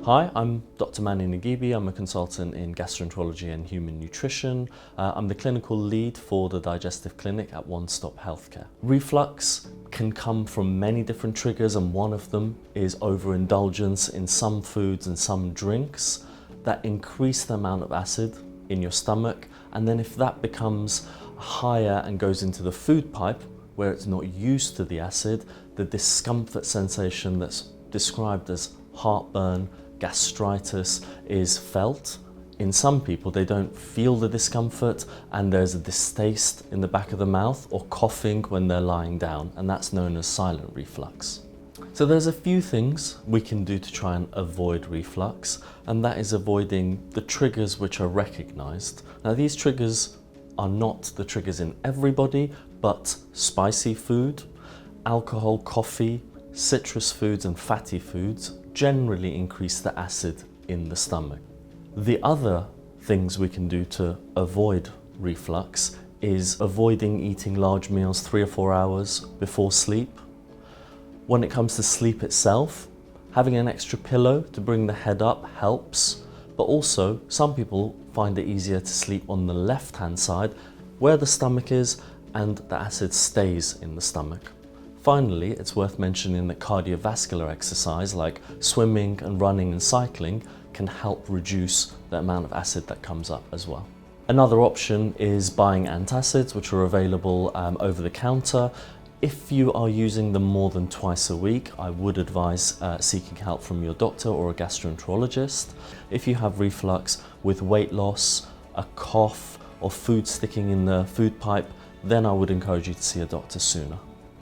Hi, I'm Dr Mani Naghibi. I'm a consultant in gastroenterology and human nutrition. I'm the clinical lead for the digestive clinic at One Stop Healthcare. Reflux can come from many different triggers, and one of them is overindulgence in some foods and some drinks that increase the amount of acid in your stomach. And then if that becomes higher and goes into the food pipe where it's not used to the acid, the discomfort sensation that's described as heartburn, gastritis is felt. In some people, they don't feel the discomfort and there's a distaste in the back of the mouth or coughing when they're lying down, and that's known as silent reflux. So there's a few things we can do to try and avoid reflux, and that is avoiding the triggers which are recognized. Now, these triggers are not the triggers in everybody, but spicy food, alcohol, coffee, citrus foods and fatty foods generally increase the acid in the stomach. The other things we can do to avoid reflux is avoiding eating large meals 3 or 4 hours before sleep. When it comes to sleep itself, having an extra pillow to bring the head up helps, but also some people find it easier to sleep on the left-hand side where the stomach is and the acid stays in the stomach. Finally, it's worth mentioning that cardiovascular exercise like swimming and running and cycling can help reduce the amount of acid that comes up as well. Another option is buying antacids, which are available over the counter. If you are using them more than twice a week, I would advise seeking help from your doctor or a gastroenterologist. If you have reflux with weight loss, a cough, or food sticking in the food pipe, then I would encourage you to see a doctor sooner.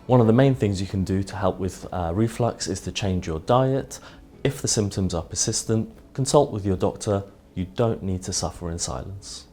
One of the main things you can do to help with reflux is to change your diet. If the symptoms are persistent, consult with your doctor. You don't need to suffer in silence.